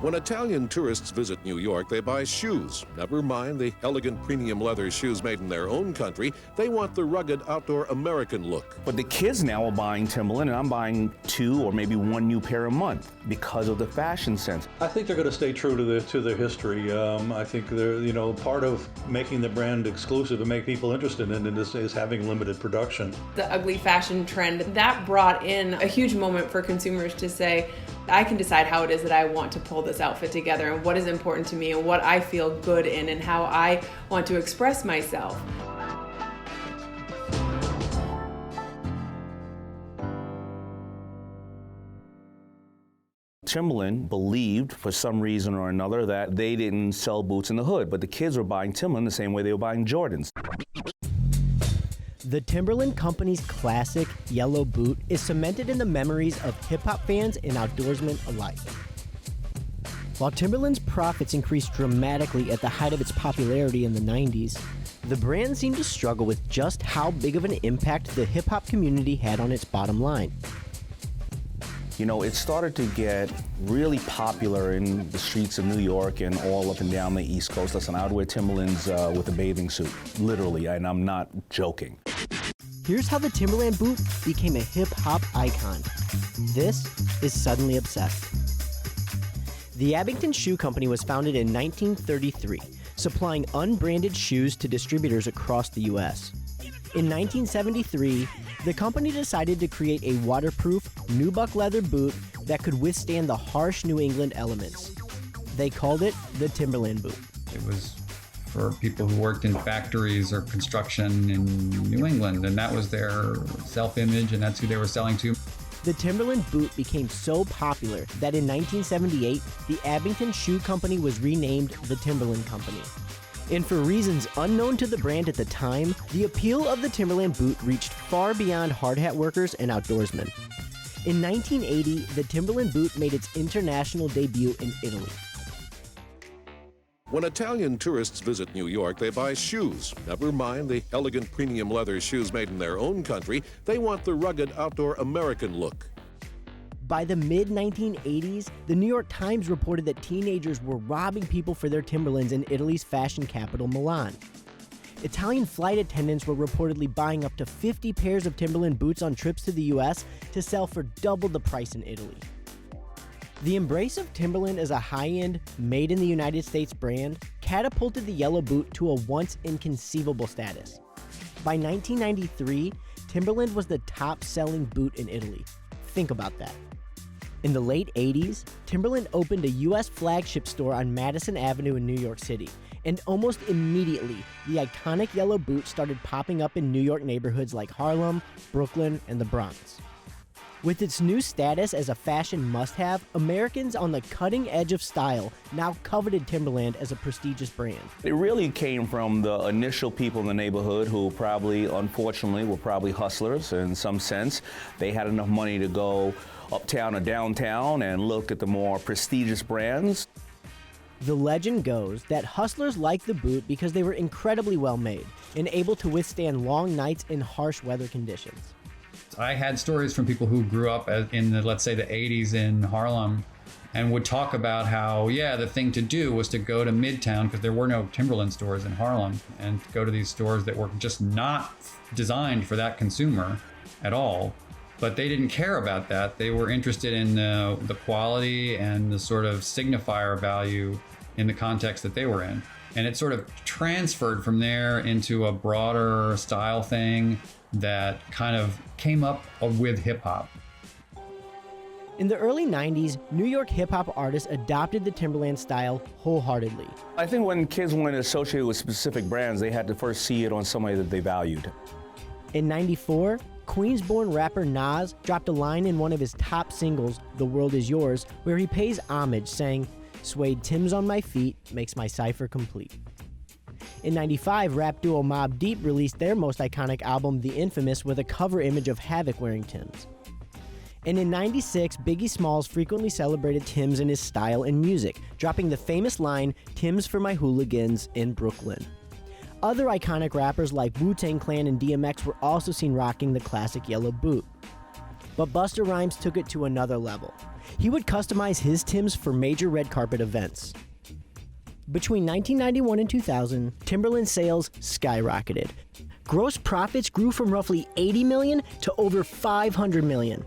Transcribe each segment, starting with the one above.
When Italian tourists visit New York, they buy shoes. Never mind the elegant premium leather shoes made in their own country. They want the rugged outdoor American look. But the kids now are buying Timberland, and I'm buying 2 or maybe 1 new pair a month because of the fashion sense. I think they're going to stay true to their history. I think they're, part of making the brand exclusive and make people interested in it is having limited production. The ugly fashion trend, that brought in a huge moment for consumers to say, I can decide how it is that I want to pull this outfit together and what is important to me and what I feel good in and how I want to express myself. Timberland believed, for some reason or another, that they didn't sell boots in the hood, but the kids were buying Timberland the same way they were buying Jordans. The Timberland Company's classic yellow boot is cemented in the memories of hip-hop fans and outdoorsmen alike. While Timberland's profits increased dramatically at the height of its popularity in the 90s, the brand seemed to struggle with just how big of an impact the hip-hop community had on its bottom line. It started to get really popular in the streets of New York and all up and down the East Coast. Listen, I would wear Timberlands with a bathing suit, literally, and I'm not joking. Here's how the Timberland boot became a hip-hop icon. This is Suddenly Obsessed. The Abington Shoe Company was founded in 1933, supplying unbranded shoes to distributors across the U.S. In 1973, the company decided to create a waterproof, nubuck leather boot that could withstand the harsh New England elements. They called it the Timberland boot. It was for people who worked in factories or construction in New England, and that was their self-image, and that's who they were selling to. The Timberland boot became so popular that in 1978, the Abington Shoe Company was renamed the Timberland Company. And for reasons unknown to the brand at the time, the appeal of the Timberland boot reached far beyond hard hat workers and outdoorsmen. In 1980, the Timberland boot made its international debut in Italy. When Italian tourists visit New York, they buy shoes. Never mind the elegant premium leather shoes made in their own country. They want the rugged outdoor American look. By the mid-1980s, the New York Times reported that teenagers were robbing people for their Timberlands in Italy's fashion capital, Milan. Italian flight attendants were reportedly buying up to 50 pairs of Timberland boots on trips to the US to sell for double the price in Italy. The embrace of Timberland as a high-end, made-in-the-United-States brand catapulted the yellow boot to a once inconceivable status. By 1993, Timberland was the top-selling boot in Italy. Think about that. In the late 80s, Timberland opened a U.S. flagship store on Madison Avenue in New York City, and almost immediately, the iconic yellow boot started popping up in New York neighborhoods like Harlem, Brooklyn, and the Bronx. With its new status as a fashion must-have, Americans on the cutting edge of style now coveted Timberland as a prestigious brand. It really came from the initial people in the neighborhood who probably, unfortunately, were probably hustlers in some sense. They had enough money to go uptown or downtown and look at the more prestigious brands. The legend goes that hustlers liked the boot because they were incredibly well made and able to withstand long nights in harsh weather conditions. I had stories from people who grew up in the, let's say, the 80s in Harlem and would talk about how, the thing to do was to go to Midtown because there were no Timberland stores in Harlem, and to go to these stores that were just not designed for that consumer at all. But they didn't care about that. They were interested in the quality and the sort of signifier value in the context that they were in. And it sort of transferred from there into a broader style thing that kind of came up with hip-hop. In the early 90s, New York hip-hop artists adopted the Timberland style wholeheartedly. I think when kids wanted to associate with specific brands, they had to first see it on somebody that they valued. In '94, Queens-born rapper Nas dropped a line in one of his top singles, The World Is Yours, where he pays homage, saying, "Suede Timbs on my feet makes my cipher complete." In '95, rap duo Mobb Deep released their most iconic album, The Infamous, with a cover image of Havoc wearing Timbs. And in '96, Biggie Smalls frequently celebrated Timbs in his style and music, dropping the famous line, "Timbs for my hooligans in Brooklyn." Other iconic rappers like Wu-Tang Clan and DMX were also seen rocking the classic yellow boot. But Busta Rhymes took it to another level. He would customize his Timbs for major red carpet events. Between 1991 and 2000, Timberland sales skyrocketed. Gross profits grew from roughly $80 million to over $500 million.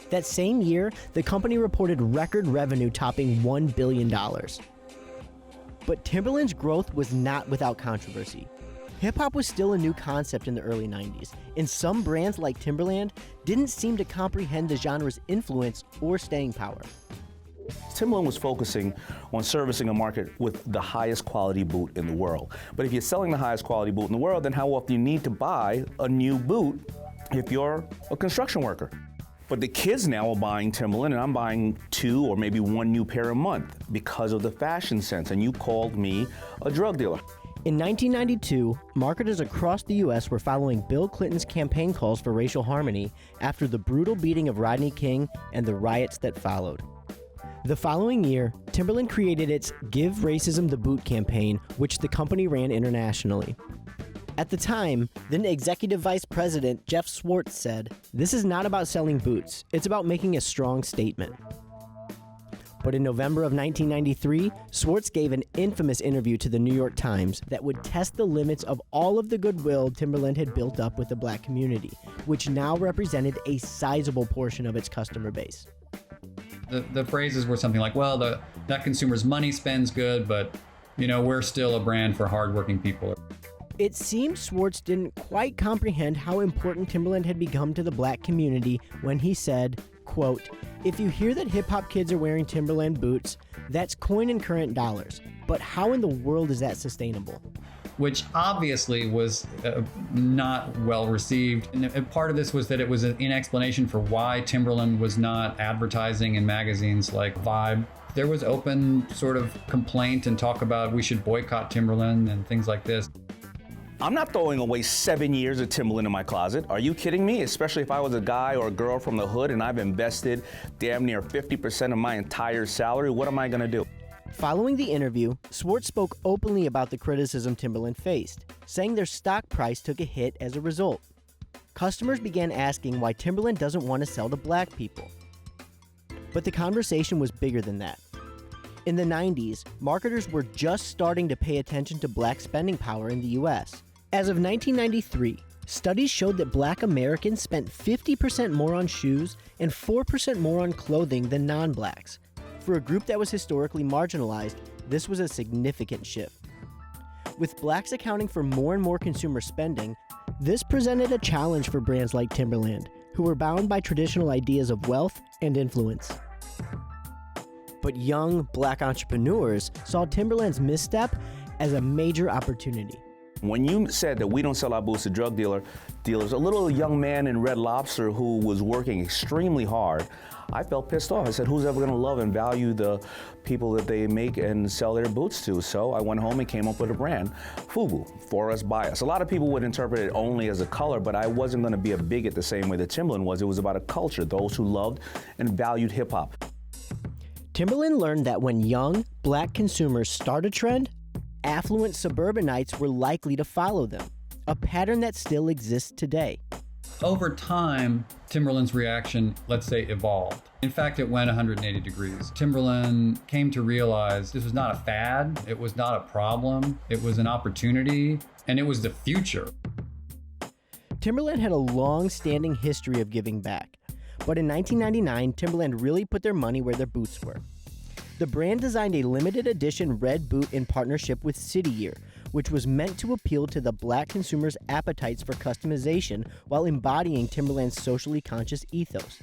That same year, the company reported record revenue topping $1 billion. But Timberland's growth was not without controversy. Hip-hop was still a new concept in the early 90s, and some brands like Timberland didn't seem to comprehend the genre's influence or staying power. Timberland was focusing on servicing a market with the highest quality boot in the world. But if you're selling the highest quality boot in the world, then how often you need to buy a new boot if you're a construction worker? But the kids now are buying Timberland, and I'm buying 2 or maybe 1 new pair a month because of the fashion sense, and you called me a drug dealer. In 1992, marketers across the U.S. were following Bill Clinton's campaign calls for racial harmony after the brutal beating of Rodney King and the riots that followed. The following year, Timberland created its Give Racism the Boot campaign, which the company ran internationally. At the time, then Executive Vice President Jeff Swartz said, "This is not about selling boots, it's about making a strong statement." But in November of 1993, Swartz gave an infamous interview to the New York Times that would test the limits of all of the goodwill Timberland had built up with the black community, which now represented a sizable portion of its customer base. The phrases were something like, well, that consumer's money spends good, but we're still a brand for hardworking people. It seems Swartz didn't quite comprehend how important Timberland had become to the black community when he said, quote, "If you hear that hip-hop kids are wearing Timberland boots, that's coin and current dollars. But how in the world is that sustainable?" Which obviously was not well received. And part of this was that it was an explanation for why Timberland was not advertising in magazines like Vibe. There was open sort of complaint and talk about we should boycott Timberland and things like this. I'm not throwing away 7 years of Timberland in my closet. Are you kidding me? Especially if I was a guy or a girl from the hood and I've invested damn near 50% of my entire salary, what am I gonna do? Following the interview, Swartz spoke openly about the criticism Timberland faced, saying their stock price took a hit as a result. Customers began asking why Timberland doesn't want to sell to black people. But the conversation was bigger than that. In the 90s, marketers were just starting to pay attention to black spending power in the US. As of 1993, studies showed that black Americans spent 50% more on shoes and 4% more on clothing than non-blacks. For a group that was historically marginalized, this was a significant shift. With blacks accounting for more and more consumer spending, this presented a challenge for brands like Timberland, who were bound by traditional ideas of wealth and influence. But young black entrepreneurs saw Timberland's misstep as a major opportunity. When you said that we don't sell our boots to drug dealers, a little young man in Red Lobster who was working extremely hard, I felt pissed off. I said, who's ever gonna love and value the people that they make and sell their boots to? So I went home and came up with a brand, FUBU, for us, by us. A lot of people would interpret it only as a color, but I wasn't gonna be a bigot the same way that Timberland was. It was about a culture, those who loved and valued hip hop. Timberland learned that when young, black consumers start a trend, affluent suburbanites were likely to follow them, a pattern that still exists today. Over time, Timberland's reaction, let's say, evolved. In fact, it went 180 degrees. Timberland came to realize this was not a fad, it was not a problem, it was an opportunity, and it was the future. Timberland had a long-standing history of giving back. But in 1999, Timberland really put their money where their boots were. The brand designed a limited edition red boot in partnership with City Year, which was meant to appeal to the black consumers' appetites for customization while embodying Timberland's socially conscious ethos.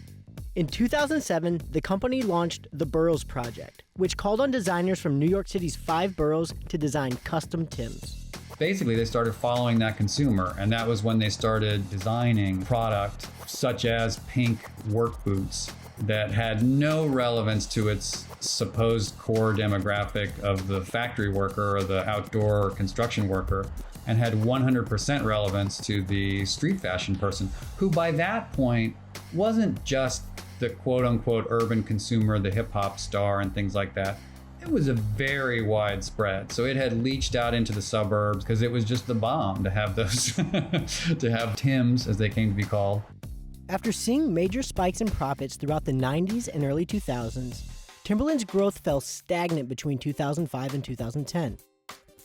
In 2007, the company launched the Boroughs Project, which called on designers from New York City's 5 boroughs to design custom Timbs. Basically, they started following that consumer, and that was when they started designing product such as pink work boots that had no relevance to its supposed core demographic of the factory worker or the outdoor construction worker, and had 100% relevance to the street fashion person, who by that point wasn't just the quote-unquote urban consumer, the hip-hop star and things like that. It was a very widespread. So it had leached out into the suburbs because it was just the bomb to have those, to have Timbs, as they came to be called. After seeing major spikes in profits throughout the 90s and early 2000s, Timberland's growth fell stagnant between 2005 and 2010.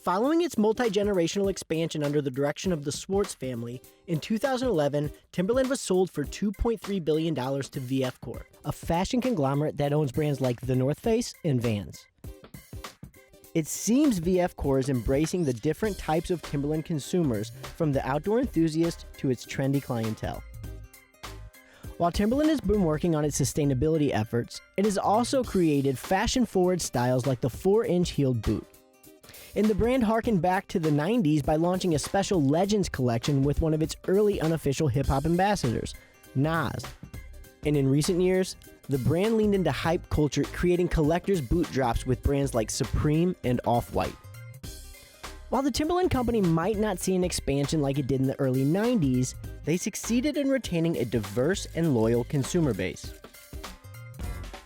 Following its multi-generational expansion under the direction of the Swartz family, in 2011, Timberland was sold for $2.3 billion to VF Corp, a fashion conglomerate that owns brands like The North Face and Vans. It seems VF Corp is embracing the different types of Timberland consumers, from the outdoor enthusiast to its trendy clientele. While Timberland has been working on its sustainability efforts, it has also created fashion-forward styles like the 4-inch heeled boot. And the brand harkened back to the 90s by launching a special Legends collection with one of its early unofficial hip-hop ambassadors, Nas. And in recent years, the brand leaned into hype culture, creating collector's boot drops with brands like Supreme and Off-White. While the Timberland company might not see an expansion like it did in the early 90s, they succeeded in retaining a diverse and loyal consumer base.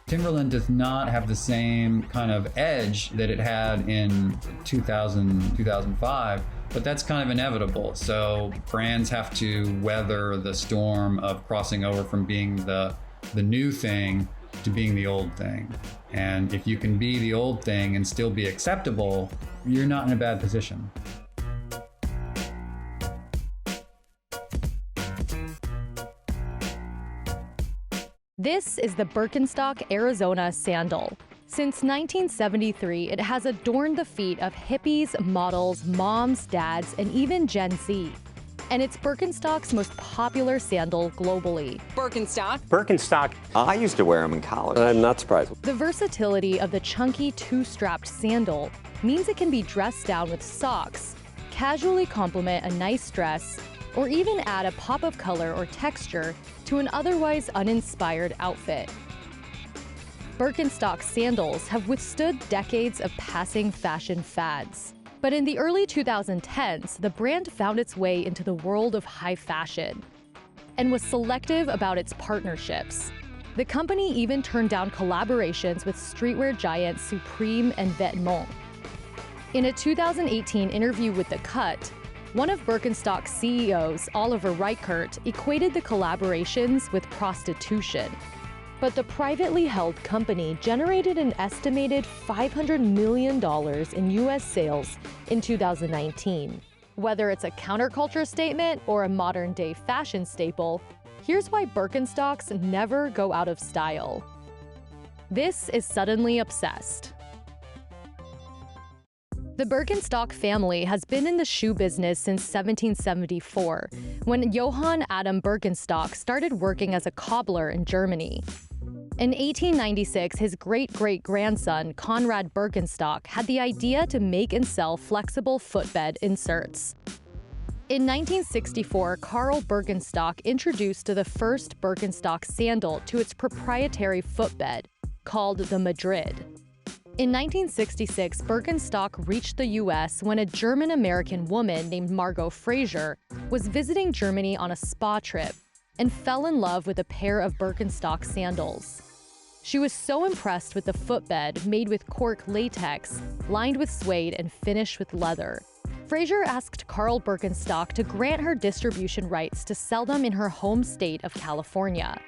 Timberland does not have the same kind of edge that it had in 2000, 2005, but that's kind of inevitable. So brands have to weather the storm of crossing over from being the new thing to being the old thing. And if you can be the old thing and still be acceptable, you're not in a bad position. This is the Birkenstock Arizona sandal. Since 1973, it has adorned the feet of hippies, models, moms, dads, and even Gen Z. And it's Birkenstock's most popular sandal globally. Birkenstock. I used to wear them in college. I'm not surprised. The versatility of the chunky two-strapped sandal means it can be dressed down with socks, casually complement a nice dress, or even add a pop of color or texture to an otherwise uninspired outfit. Birkenstock sandals have withstood decades of passing fashion fads. But in the early 2010s, the brand found its way into the world of high fashion and was selective about its partnerships. The company even turned down collaborations with streetwear giants Supreme and Vetements. In a 2018 interview with The Cut, one of Birkenstock's CEOs, Oliver Reichert, equated the collaborations with prostitution. But the privately held company generated an estimated $500 million in U.S. sales in 2019. Whether it's a counterculture statement or a modern-day fashion staple, here's why Birkenstocks never go out of style. This is Suddenly Obsessed. The Birkenstock family has been in the shoe business since 1774, when Johann Adam Birkenstock started working as a cobbler in Germany. In 1896, his great-great-grandson, Conrad Birkenstock, had the idea to make and sell flexible footbed inserts. In 1964, Karl Birkenstock introduced the first Birkenstock sandal to its proprietary footbed, called the Madrid. In 1966, Birkenstock reached the U.S. when a German-American woman named Margot Fraser was visiting Germany on a spa trip and fell in love with a pair of Birkenstock sandals. She was so impressed with the footbed made with cork latex, lined with suede and finished with leather. Fraser asked Karl Birkenstock to grant her distribution rights to sell them in her home state of California.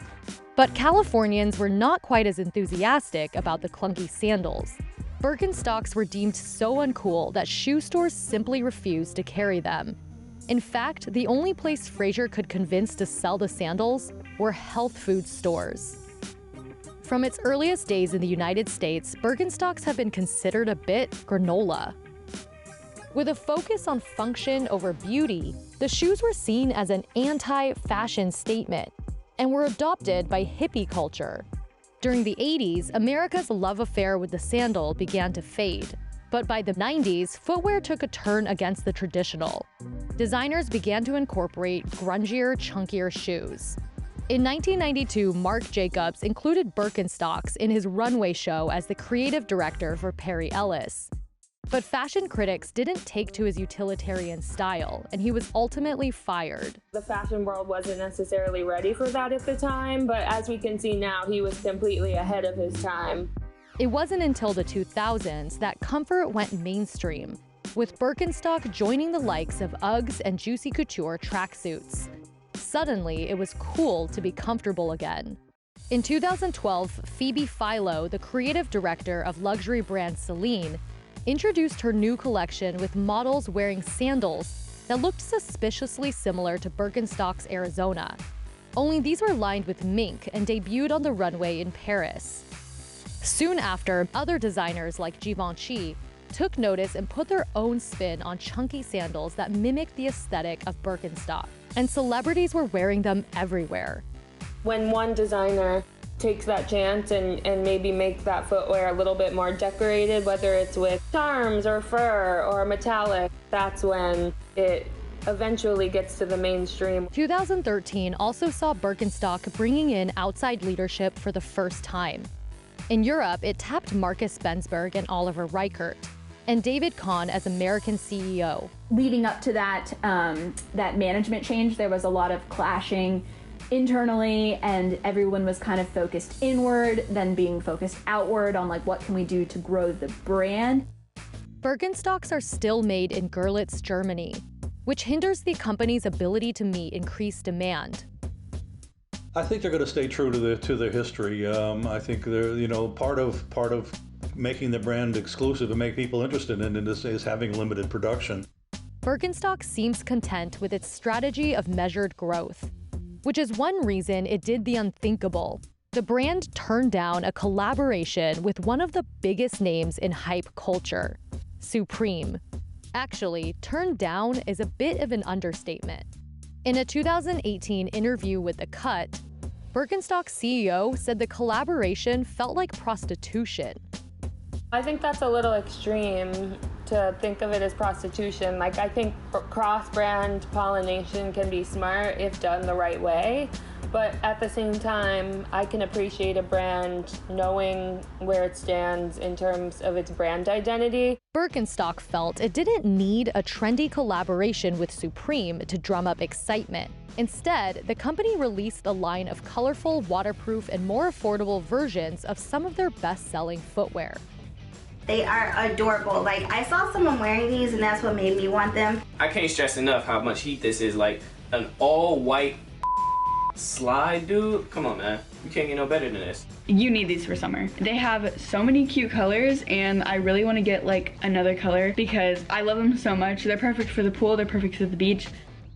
But Californians were not quite as enthusiastic about the clunky sandals. Birkenstocks were deemed so uncool that shoe stores simply refused to carry them. In fact, the only place Fraser could convince to sell the sandals were health food stores. From its earliest days in the United States, Birkenstocks have been considered a bit granola. With a focus on function over beauty, the shoes were seen as an anti-fashion statement and were adopted by hippie culture. During the 80s, America's love affair with the sandal began to fade. But by the 90s, footwear took a turn against the traditional. Designers began to incorporate grungier, chunkier shoes. In 1992, Marc Jacobs included Birkenstocks in his runway show as the creative director for Perry Ellis. But fashion critics didn't take to his utilitarian style, and he was ultimately fired. The fashion world wasn't necessarily ready for that at the time, but as we can see now, he was completely ahead of his time. It wasn't until the 2000s that comfort went mainstream, with Birkenstock joining the likes of Uggs and Juicy Couture tracksuits. suddenly it was cool to be comfortable again. In 2012, Phoebe Philo, the creative director of luxury brand Celine, introduced her new collection with models wearing sandals that looked suspiciously similar to Birkenstock's Arizona. Only these were lined with mink and debuted on the runway in Paris. Soon after, other designers like Givenchy took notice and put their own spin on chunky sandals that mimicked the aesthetic of Birkenstock, and celebrities were wearing them everywhere. When one designer takes that chance and maybe make that footwear a little bit more decorated, whether it's with charms or fur or metallic, that's when it eventually gets to the mainstream. 2013 also saw Birkenstock bringing in outside leadership for the first time. In Europe, it tapped Marcus Bensberg and Oliver Reichert, and David Kahn as American CEO. Leading up to that, that management change, there was a lot of clashing internally, and everyone was kind of focused inward, then being focused outward on like, what can we do to grow the brand? Birkenstocks are still made in Görlitz, Germany, which hinders the company's ability to meet increased demand. I think they're going to stay true to their history. I think they're, part of making the brand exclusive and make people interested in it is having limited production. Birkenstock seems content with its strategy of measured growth, which is one reason it did the unthinkable. The brand turned down a collaboration with one of the biggest names in hype culture, Supreme. Actually, turned down is a bit of an understatement. In a 2018 interview with The Cut, Birkenstock's CEO said the collaboration felt like prostitution. I think that's a little extreme to think of it as prostitution. Like, I think cross-brand pollination can be smart if done the right way. But at the same time, I can appreciate a brand knowing where it stands in terms of its brand identity. Birkenstock felt it didn't need a trendy collaboration with Supreme to drum up excitement. Instead, the company released a line of colorful, waterproof, and more affordable versions of some of their best-selling footwear. They are adorable. Like, I saw someone wearing these and that's what made me want them. I can't stress enough how much heat this is. Like, an all-white slide, dude. Come on, man. You can't get no better than this. You need these for summer. They have so many cute colors, and I really want to get like another color because I love them so much. They're perfect for the pool, they're perfect for the beach.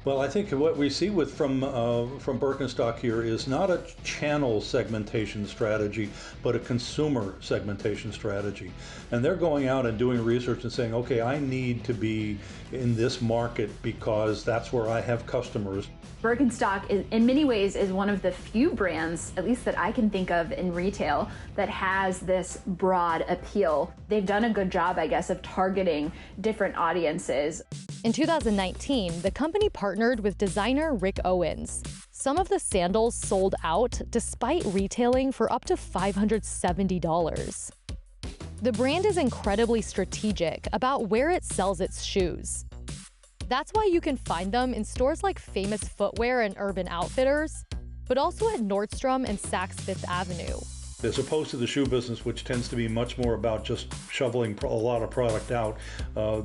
Well, I think what we see from Birkenstock here is not a channel segmentation strategy, but a consumer segmentation strategy. And they're going out and doing research and saying, okay, I need to be in this market because that's where I have customers. Birkenstock, in many ways, is one of the few brands, at least that I can think of in retail, that has this broad appeal. They've done a good job, I guess, of targeting different audiences. In 2019, the company partnered with designer Rick Owens. Some of the sandals sold out despite retailing for up to $570. The brand is incredibly strategic about where it sells its shoes. That's why you can find them in stores like Famous Footwear and Urban Outfitters, but also at Nordstrom and Saks Fifth Avenue. As opposed to the shoe business, which tends to be much more about just shoveling a lot of product out,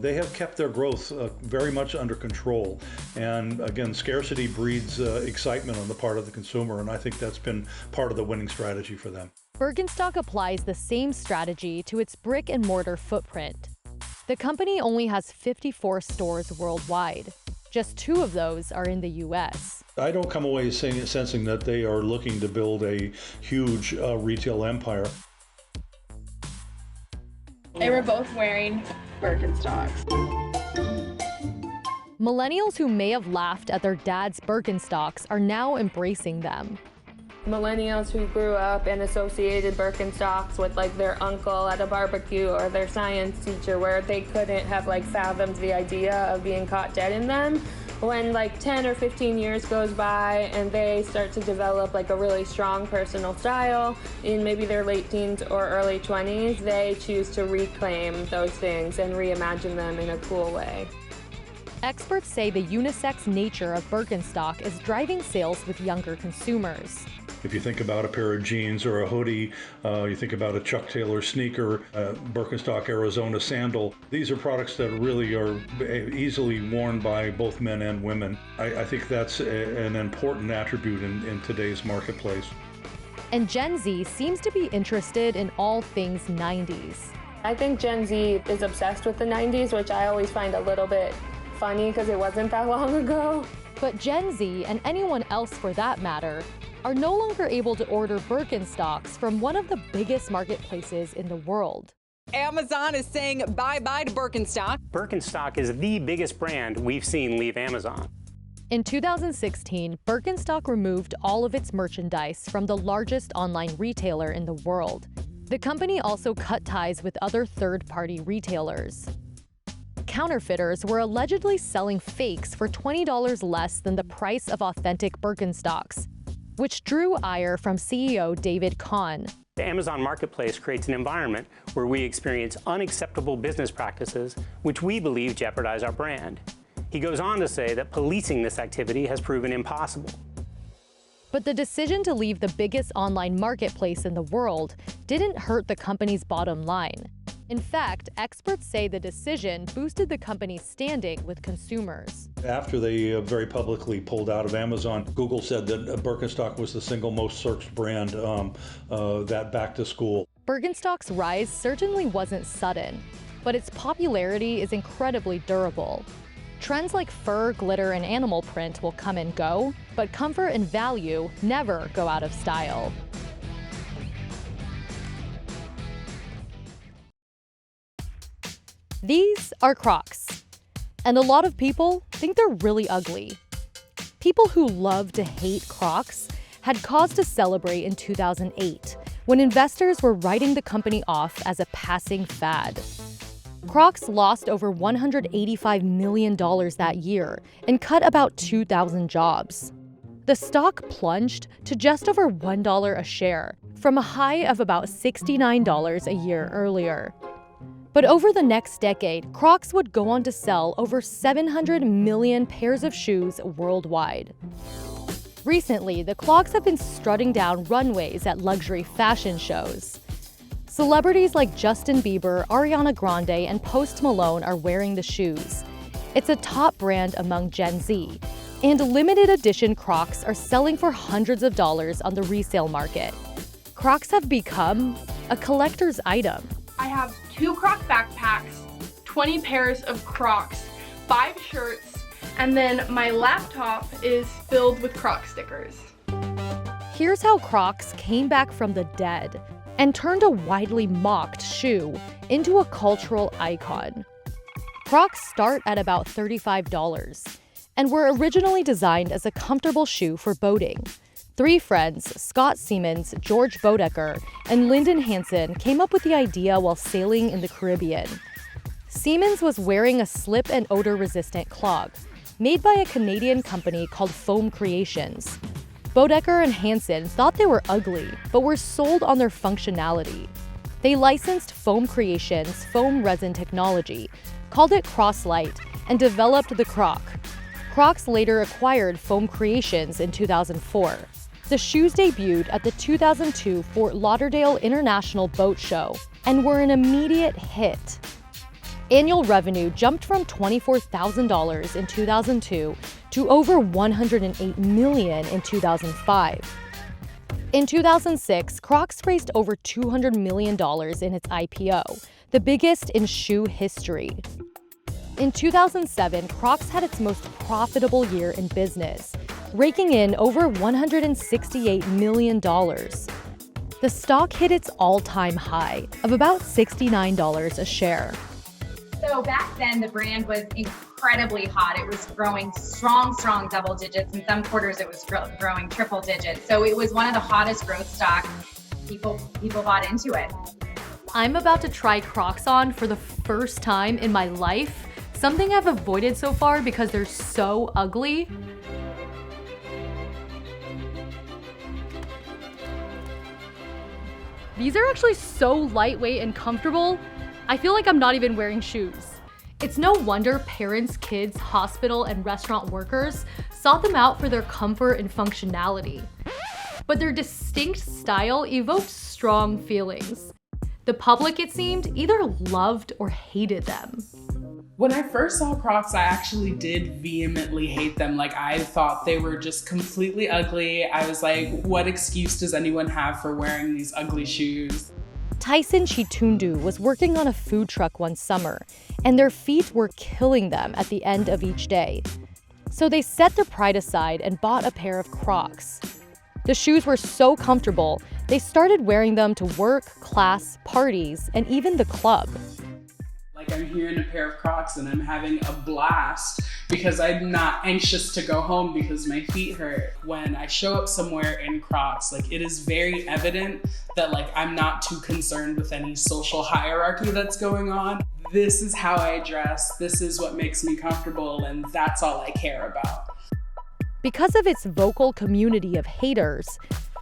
they have kept their growth very much under control. And again, scarcity breeds excitement on the part of the consumer, and I think that's been part of the winning strategy for them. Birkenstock applies the same strategy to its brick-and-mortar footprint. The company only has 54 stores worldwide. Just 2 of those are in the US. I don't come away sensing that they are looking to build a huge retail empire. They were both wearing Birkenstocks. Millennials who may have laughed at their dad's Birkenstocks are now embracing them. Millennials who grew up and associated Birkenstocks with like their uncle at a barbecue or their science teacher, where they couldn't have like fathomed the idea of being caught dead in them. When like 10 or 15 years goes by and they start to develop like a really strong personal style in maybe their late teens or early 20s, they choose to reclaim those things and reimagine them in a cool way. Experts say the unisex nature of Birkenstock is driving sales with younger consumers. If you think about a pair of jeans or a hoodie, you think about a Chuck Taylor sneaker, a Birkenstock Arizona sandal. These are products that really are easily worn by both men and women. I think that's an important attribute in today's marketplace. And Gen Z seems to be interested in all things 90s. I think Gen Z is obsessed with the 90s, which I always find a little bit funny because it wasn't that long ago. But Gen Z, and anyone else for that matter, are no longer able to order Birkenstocks from one of the biggest marketplaces in the world. Amazon is saying bye-bye to Birkenstock. Birkenstock is the biggest brand we've seen leave Amazon. In 2016, Birkenstock removed all of its merchandise from the largest online retailer in the world. The company also cut ties with other third-party retailers. Counterfeiters were allegedly selling fakes for $20 less than the price of authentic Birkenstocks, which drew ire from CEO David Kahn. The Amazon Marketplace creates an environment where we experience unacceptable business practices, which we believe jeopardize our brand. He goes on to say that policing this activity has proven impossible. But the decision to leave the biggest online marketplace in the world didn't hurt the company's bottom line. In fact, experts say the decision boosted the company's standing with consumers. After they very publicly pulled out of Amazon, Google said that Birkenstock was the single most searched brand that back to school. Birkenstock's rise certainly wasn't sudden, but its popularity is incredibly durable. Trends like fur, glitter, and animal print will come and go, but comfort and value never go out of style. These are Crocs, and a lot of people think they're really ugly. People who love to hate Crocs had cause to celebrate in 2008, when investors were writing the company off as a passing fad. Crocs lost over $185 million that year and cut about 2,000 jobs. The stock plunged to just over $1 a share, from a high of about $69 a year earlier. But over the next decade, Crocs would go on to sell over 700 million pairs of shoes worldwide. Recently, the clogs have been strutting down runways at luxury fashion shows. Celebrities like Justin Bieber, Ariana Grande, and Post Malone are wearing the shoes. It's a top brand among Gen Z, and limited edition Crocs are selling for hundreds of dollars on the resale market. Crocs have become a collector's item. I have 2 Croc backpacks, 20 pairs of Crocs, 5 shirts, and then my laptop is filled with Croc stickers. Here's how Crocs came back from the dead and turned a widely mocked shoe into a cultural icon. Crocs start at about $35 and were originally designed as a comfortable shoe for boating. 3 friends, Scott Siemens, George Bodecker, and Lyndon Hansen, came up with the idea while sailing in the Caribbean. Siemens was wearing a slip and odor-resistant clog, made by a Canadian company called Foam Creations. Bodecker and Hansen thought they were ugly, but were sold on their functionality. They licensed Foam Creations' foam resin technology, called it Croslite, and developed the Croc. Crocs later acquired Foam Creations in 2004. The shoes debuted at the 2002 Fort Lauderdale International Boat Show and were an immediate hit. Annual revenue jumped from $24,000 in 2002 to over $108 million in 2005. In 2006, Crocs raised over $200 million in its IPO, the biggest in shoe history. In 2007, Crocs had its most profitable year in business, raking in over $168 million. The stock hit its all-time high of about $69 a share. So back then, the brand was incredibly hot. It was growing strong double digits. In some quarters, it was growing triple digits. So it was one of the hottest growth stocks. People bought into it. I'm about to try Crocs on for the first time in my life, something I've avoided so far because they're so ugly. These are actually so lightweight and comfortable. I feel like I'm not even wearing shoes. It's no wonder parents, kids, hospital, and restaurant workers sought them out for their comfort and functionality. but their distinct style evoked strong feelings. The public, it seemed, either loved or hated them. When I first saw Crocs, I actually did vehemently hate them. Like, I thought they were just completely ugly. I was like, what excuse does anyone have for wearing these ugly shoes? Tyson Chitundu was working on a food truck one summer, and their feet were killing them at the end of each day. So they set their pride aside and bought a pair of Crocs. The shoes were so comfortable, they started wearing them to work, class, parties, and even the club. Like, I'm here in a pair of Crocs and I'm having a blast because I'm not anxious to go home because my feet hurt. When I show up somewhere in Crocs, like, it is very evident that, like, I'm not too concerned with any social hierarchy that's going on. This is how I dress, this is what makes me comfortable, and that's all I care about. Because of its vocal community of haters,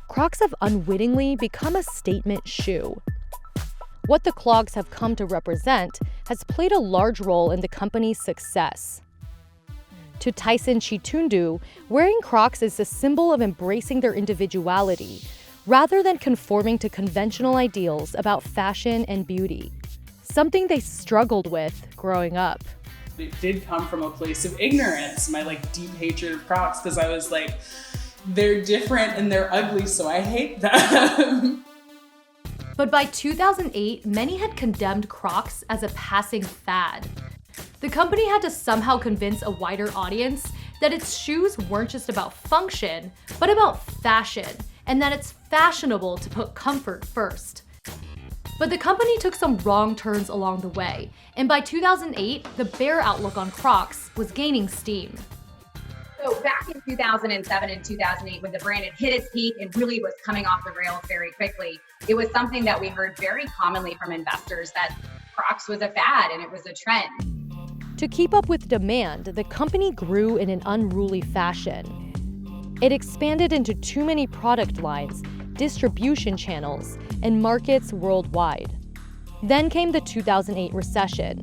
Crocs have unwittingly become a statement shoe. What the clogs have come to represent has played a large role in the company's success. To Tyson Chitundu, wearing Crocs is a symbol of embracing their individuality, rather than conforming to conventional ideals about fashion and beauty, something they struggled with growing up. It did come from a place of ignorance, my like deep hatred of Crocs, because I was like, they're different and they're ugly, so I hate them. But by 2008, many had condemned Crocs as a passing fad. The company had to somehow convince a wider audience that its shoes weren't just about function, but about fashion, and that it's fashionable to put comfort first. But the company took some wrong turns along the way, and by 2008, the bear outlook on Crocs was gaining steam. So back in 2007 and 2008, when the brand had hit its peak and really was coming off the rails very quickly, it was something that we heard very commonly from investors, that Crocs was a fad and it was a trend. To keep up with demand, the company grew in an unruly fashion. It expanded into too many product lines, distribution channels, and markets worldwide. Then came the 2008 recession.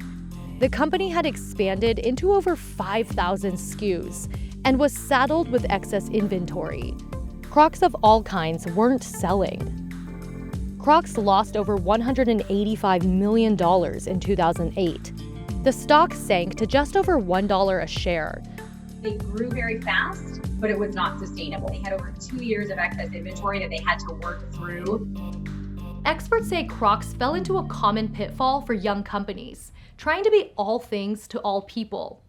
The company had expanded into over 5,000 SKUs and was saddled with excess inventory. Crocs of all kinds weren't selling. Crocs lost over $185 million in 2008. The stock sank to just over $1 a share. They grew very fast, but it was not sustainable. They had over 2 years of excess inventory that they had to work through. Experts say Crocs fell into a common pitfall for young companies, trying to be all things to all people.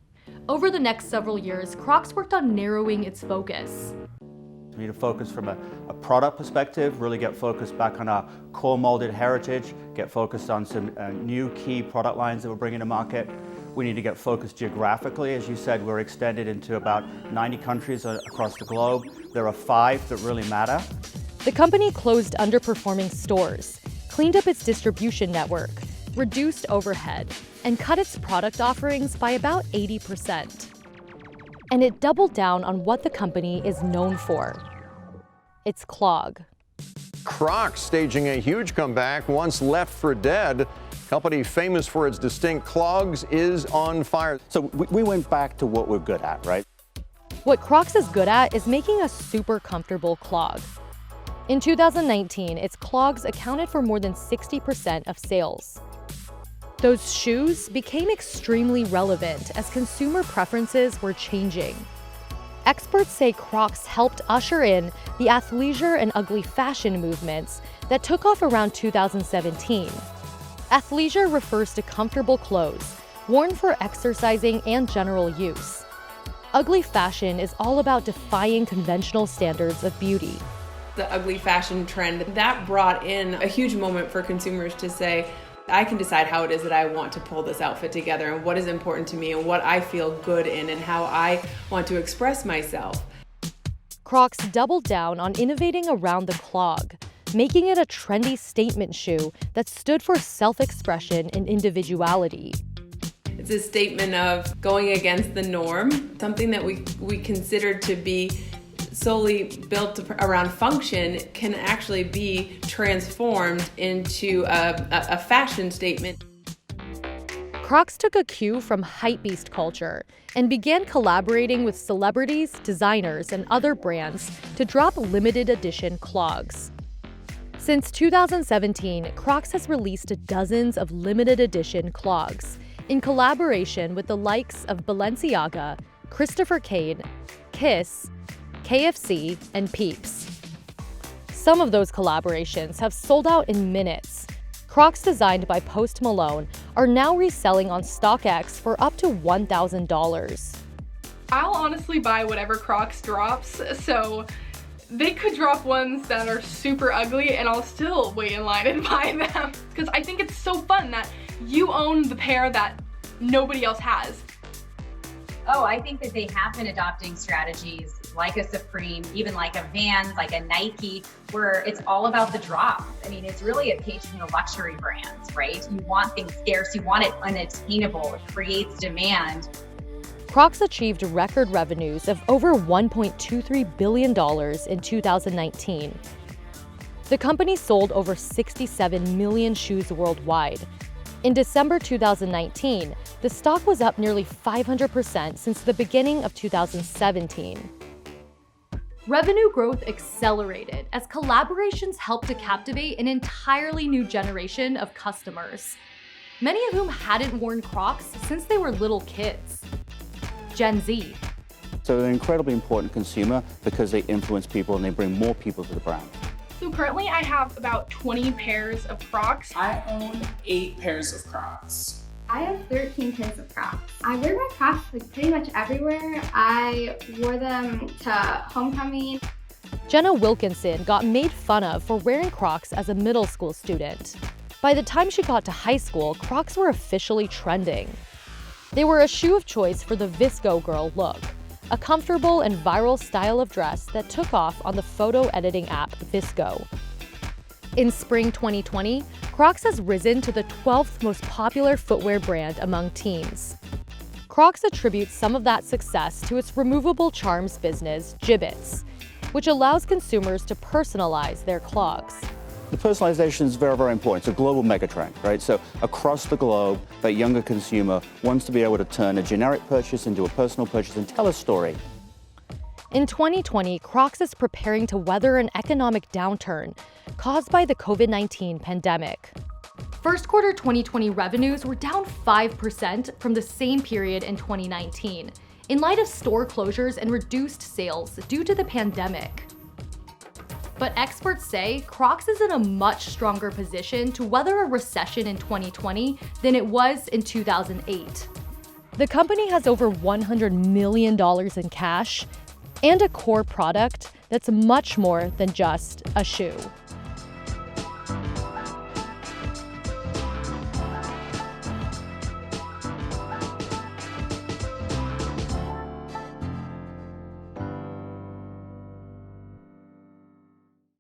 Over the next several years, Crocs worked on narrowing its focus. We need to focus from a product perspective, really get focused back on our core molded heritage, get focused on some new key product lines that we're bringing to market. We need to get focused geographically. As you said, we're extended into about 90 countries across the globe. There are 5 that really matter. The company closed underperforming stores, cleaned up its distribution network, reduced overhead, and cut its product offerings by about 80%. And it doubled down on what the company is known for: its clog. Crocs staging a huge comeback, once left for dead. Company famous for its distinct clogs is on fire. So we went back to what we're good at, right? What Crocs is good at is making a super comfortable clog. In 2019, its clogs accounted for more than 60% of sales. Those shoes became extremely relevant as consumer preferences were changing. Experts say Crocs helped usher in the athleisure and ugly fashion movements that took off around 2017. Athleisure refers to comfortable clothes worn for exercising and general use. Ugly fashion is all about defying conventional standards of beauty. The ugly fashion trend, that brought in a huge moment for consumers to say, I can decide how it is that I want to pull this outfit together and what is important to me and what I feel good in and how I want to express myself. Crocs doubled down on innovating around the clog, making it a trendy statement shoe that stood for self-expression and individuality. It's a statement of going against the norm, something that we consider to be solely built around function can actually be transformed into a fashion statement. Crocs took a cue from hypebeast culture and began collaborating with celebrities, designers, and other brands to drop limited edition clogs. Since 2017, Crocs has released dozens of limited edition clogs in collaboration with the likes of Balenciaga, Christopher Kane, Kiss, KFC, and Peeps. Some of those collaborations have sold out in minutes. Crocs designed by Post Malone are now reselling on StockX for up to $1,000. I'll honestly buy whatever Crocs drops, so they could drop ones that are super ugly and I'll still wait in line and buy them. Because I think it's so fun that you own the pair that nobody else has. Oh, I think that they have been adopting strategies like a Supreme, even like a Vans, like a Nike, where it's all about the drop. I mean, it's really a page from the luxury brands, right? You want things scarce, you want it unattainable, it creates demand. Crocs achieved record revenues of over $1.23 billion in 2019. The company sold over 67 million shoes worldwide. In December 2019, the stock was up nearly 500% since the beginning of 2017. Revenue growth accelerated as collaborations helped to captivate an entirely new generation of customers, many of whom hadn't worn Crocs since they were little kids. Gen Z. So they're an incredibly important consumer because they influence people and they bring more people to the brand. So currently I have about 20 pairs of Crocs. I own 8 pairs of Crocs. I have 13 pairs of Crocs. I wear my Crocs like pretty much everywhere. I wore them to homecoming. Jenna Wilkinson got made fun of for wearing Crocs as a middle school student. By the time she got to high school, Crocs were officially trending. They were a shoe of choice for the Visco girl look, a comfortable and viral style of dress that took off on the photo editing app Visco. In spring 2020, Crocs has risen to the 12th most popular footwear brand among teens. Crocs attributes some of that success to its removable charms business, Jibbitz, which allows consumers to personalize their clogs. The personalization is very, very important. It's a global megatrend, right? So across the globe, that younger consumer wants to be able to turn a generic purchase into a personal purchase and tell a story. In 2020, Crocs is preparing to weather an economic downturn caused by the COVID-19 pandemic. First quarter 2020 revenues were down 5% from the same period in 2019, in light of store closures and reduced sales due to the pandemic. But experts say Crocs is in a much stronger position to weather a recession in 2020 than it was in 2008. The company has over $100 million in cash and a core product that's much more than just a shoe.